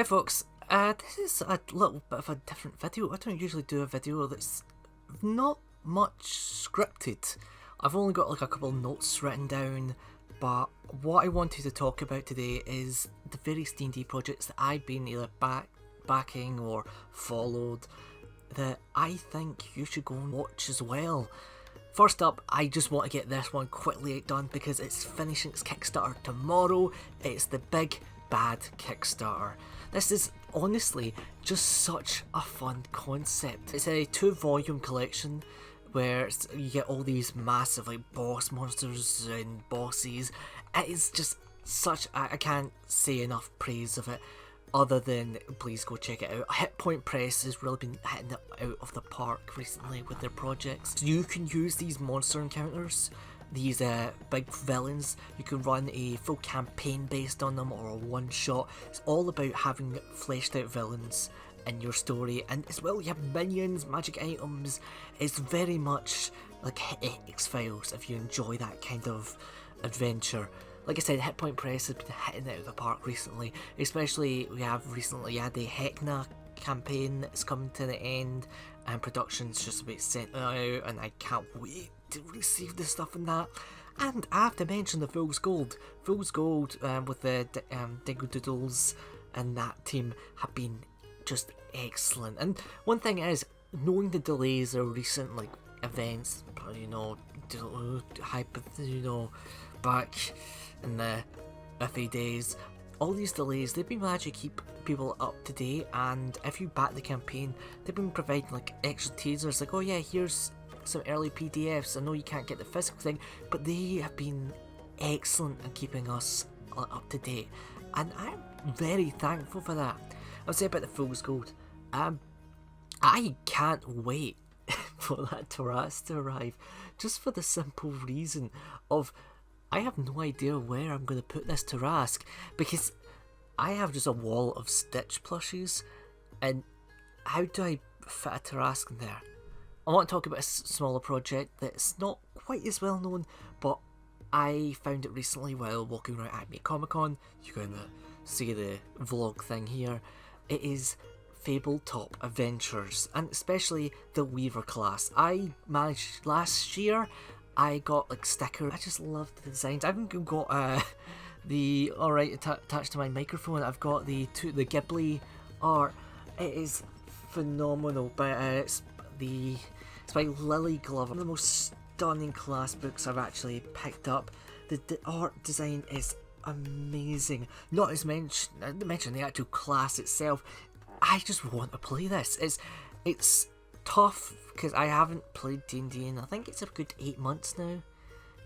Hey folks, this is a little bit of a different video. I don't usually do a video that's not much scripted. I've only got like a couple of notes written down, but what I wanted to talk about today is the various D&D projects that I've been either backing or followed that I think you should go and watch as well. First up, I just want to get this one quickly done because it's finishing its Kickstarter tomorrow. It's the Big Bad Kickstarter. This is honestly just such a fun concept. It's a 2-volume collection where you get all these massive like boss monsters and bosses. It is just such, I can't say enough praise of it other than please go check it out. Hit Point Press has really been hitting it out of the park recently with their projects. So you can use these monster encounters, these big villains. You can run a full campaign based on them or a one-shot. It's all about having fleshed out villains in your story, and as well you have minions, magic items. It's very much like X-Files if you enjoy that kind of adventure. Like I said, Hit Point Press has been hitting it out of the park recently, especially we have recently had the Heckna campaign that's coming to the end and production's just about sent out, and I can't wait to receive the stuff in that. And I have to mention the Fool's Gold with the Dingo Doodles and that team have been just excellent. And one thing is, knowing the delays of recent like events, back in the iffy days, all these delays, they've been managing to keep people up to date. And if you back the campaign, they've been providing like extra teasers, like, oh yeah, here's some early PDFs. I know you can't get the physical thing, but they have been excellent in keeping us up to date, and I'm very thankful for that. I'll say about the Fool's Gold, I can't wait for that Taras to arrive, just for the simple reason of I have no idea where I'm going to put this Taras, because I have just a wall of Stitch plushies, and how do I fit a Taras in there? I want to talk about a smaller project that's not quite as well known, but I found it recently while walking around Acme Comic Con. You can see the vlog thing here. It is Tabletop Adventures, and especially the Weaver class. I managed last year, I got like stickers. I just love the designs. I've even got the attached to my microphone. I've got the Ghibli art. It is phenomenal, but it's by Lily Glover. One of the most stunning class books I've actually picked up. The art design is amazing. Not as mention the actual class itself. I just want to play this. It's tough because I haven't played D&D in I think it's a good 8 months now,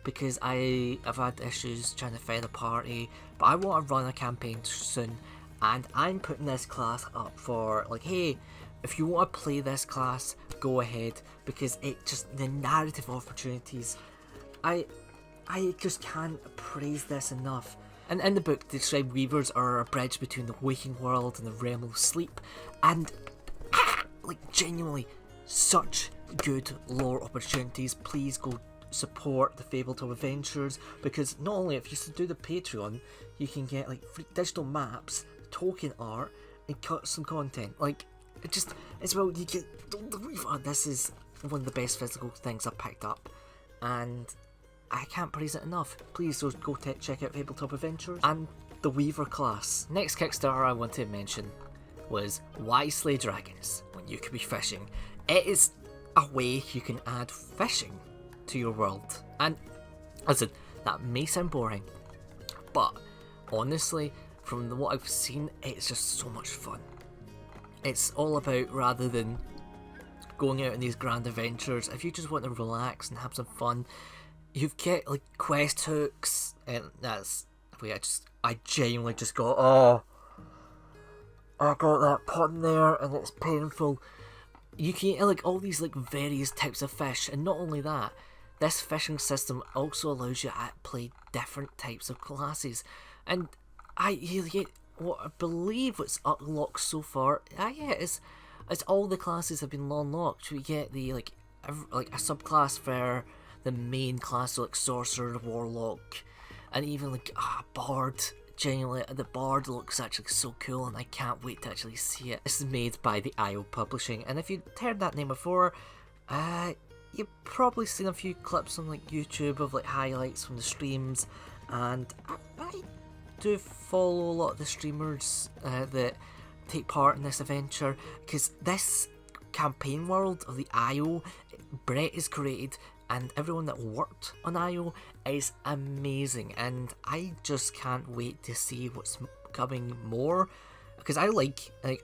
because I've had issues trying to find a party, but I want to run a campaign soon, and I'm putting this class up for like, hey, if you want to play this class, go ahead, because it just, the narrative opportunities, I just can't praise this enough. And in the book, they describe Weavers are a bridge between the waking world and the realm of sleep, and like genuinely such good lore opportunities. Please go support the Tabletop Adventures, because not only if you do the Patreon, you can get like free digital maps, token art, and custom content. Like, it's well, you get, this is one of the best physical things I've picked up, and I can't praise it enough. Please go check out Tabletop Adventures and the Weaver class. Next Kickstarter I want to mention was Why Slay Dragons When You Could Be Fishing. It is a way you can add fishing to your world. And listen, that may sound boring, but honestly, from what I've seen, it's just so much fun. It's all about, rather than going out on these grand adventures, if you just want to relax and have some fun, you've get like quest hooks, and that's I genuinely just got I got that pun there, and it's painful. You can get like all these like various types of fish, and not only that, this fishing system also allows you to play different types of classes. And you get what I believe what's unlocked so far. It's all the classes have been unlocked. We get the like a subclass for the main class, so like sorcerer, warlock, and even like bard. genuinely, the board looks actually so cool, and I can't wait to actually see it. This is made by the IO Publishing, and if you've heard that name before, you've probably seen a few clips on like YouTube of like highlights from the streams, and I do follow a lot of the streamers that take part in this adventure, because this campaign world of the IO, Brett has created, and everyone that worked on IO is amazing, and I just can't wait to see what's coming more, because I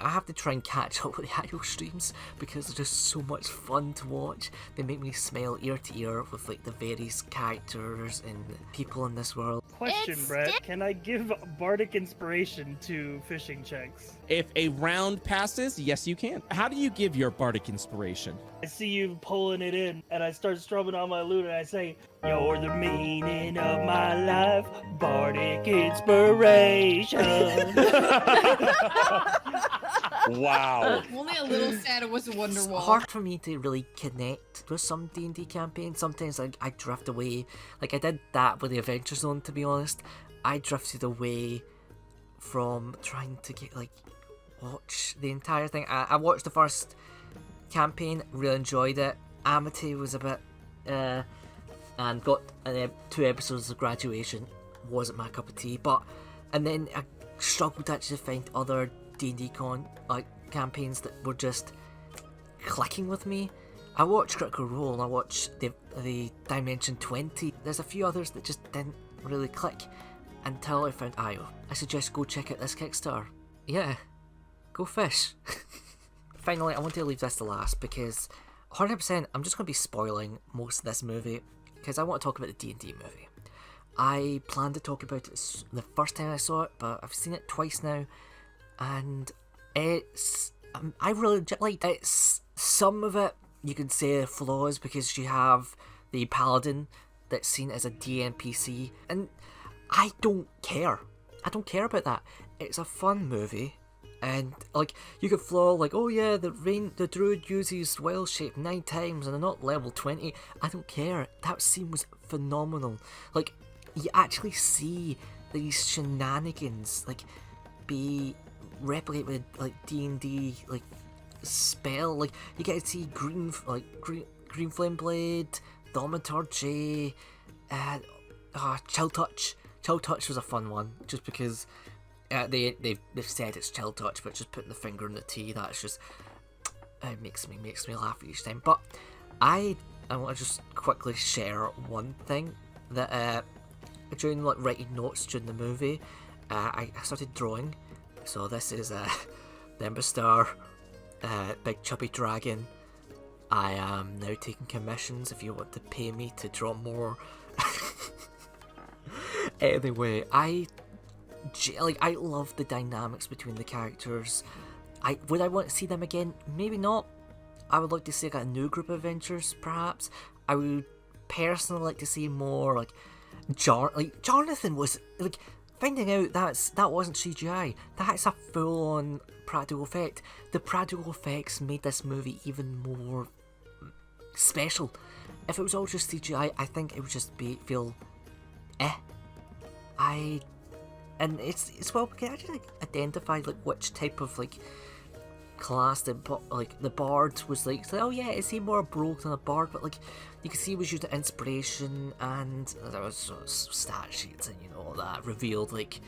have to try and catch up with the IO streams because they're just so much fun to watch. They make me smile ear to ear with like the various characters and people in this world. Question, Brett, can I give bardic inspiration to fishing checks? If a round passes, yes you can. How do you give your bardic inspiration? I see you pulling it in, and I start strumming on my lute, and I say, "You're the meaning of my life, bardic inspiration." Wow. Only a little sad it was a Wonderwall. It's hard for me to really connect with some D&D campaigns. Sometimes I drift away. Like I did that with the Adventure Zone, to be honest. I drifted away from trying to watch the entire thing. I watched the first campaign, really enjoyed it. Amity was a bit and got 2 episodes of Graduation, wasn't my cup of tea, and then I struggled to actually find other D&D campaigns that were just clicking with me. I watched Critical Role and I watched the Dimension 20. There's a few others that just didn't really click until I found IO. I suggest go check out this Kickstarter. Yeah, go fish. Finally, I want to leave this to last because 100% I'm just going to be spoiling most of this movie because I want to talk about the D&D movie. I planned to talk about it the first time I saw it, but I've seen it twice now, and it's I really like it's some of it you could say flaws because you have the paladin that's seen as a DNPC, and I don't care. I don't care about that. It's a fun movie. And like you could flaw like, oh yeah, the druid uses well shape 9 times and they're not level 20. I don't care. That scene was phenomenal. Like you actually see these shenanigans like be replicated with like D&D like spell. Like you get to see green flame blade, thaumaturgy, chill touch. Chill touch was a fun one just because. They've said it's chill touch, but just putting the finger in the T, that's just it makes me laugh each time. But I want to just quickly share one thing that during like writing notes during the movie, I started drawing. So this is the Nimbustar, big chubby dragon. I am now taking commissions if you want to pay me to draw more. Anyway, I love the dynamics between the characters. Would I want to see them again? Maybe not. I would like to see a new group of adventures, perhaps. I would personally like to see more like Jonathan was like finding out that wasn't CGI. That's a full-on practical effect. The practical effects made this movie even more special. If it was all just CGI, I think it would just feel And it's well, we can actually identify like which type of like class the bard was like. So, oh yeah, is he more broke than a bard? But like you can see he was using inspiration, and there was sort of stat sheets and all that revealed like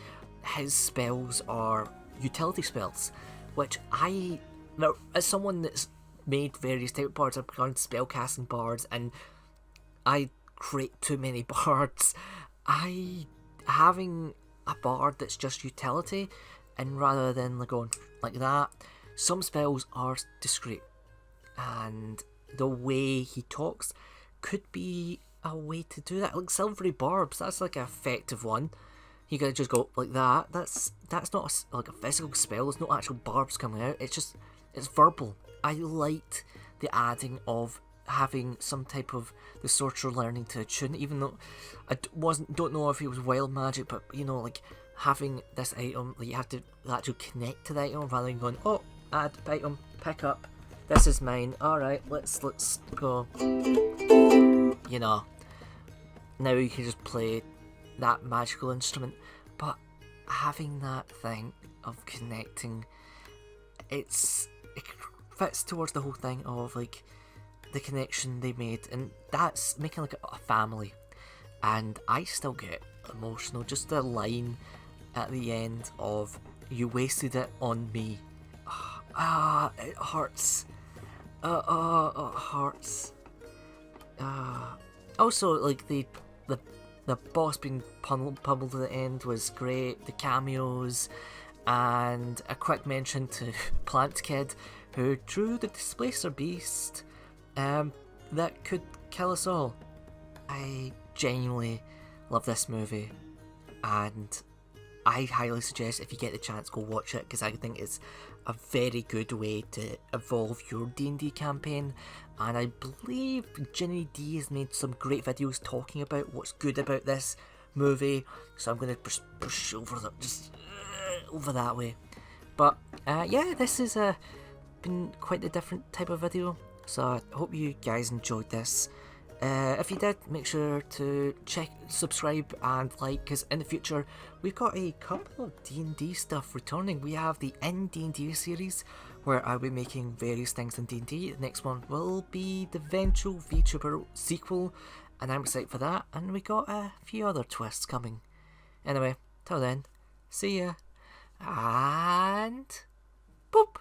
his spells are utility spells, which now as someone that's made various type of bards, I've gone spellcasting bards, and I create too many bards. Having a bard that's just utility, and rather than like going like that, some spells are discreet, and the way he talks could be a way to do that. Like silvery barbs, that's like an effective one. You gotta just go like that. That's not like a physical spell. There's no actual barbs coming out. It's verbal. I liked the adding of having some type of the sorcerer learning to attune, even though I don't know if it was wild magic, but like having this item, like you have to actually connect to the item rather than going, oh, add item, pick up, this is mine, alright, let's go. Now you can just play that magical instrument. But having that thing of connecting, it fits towards the whole thing of like the connection they made, and that's making like a family. And I still get emotional. Just the line at the end of "You wasted it on me." It hurts. It hurts. Also, like the boss being pummeled at the end was great. The cameos, and a quick mention to Plant Kid, who drew the Displacer Beast that could kill us all. I genuinely love this movie, and I highly suggest if you get the chance, go watch it, because I think it's a very good way to evolve your D&D campaign. And I believe Ginny D has made some great videos talking about what's good about this movie, so I'm going to push over over that way. But yeah, this has been quite a different type of video, so I hope you guys enjoyed this. If you did, make sure to subscribe and like, because in the future we've got a couple of D&D stuff returning. We have the In D&D series, where I'll be making various things in D&D. The next one will be the eventual VTuber sequel, and I'm excited for that. And we got a few other twists coming. Anyway, till then, see ya, and boop!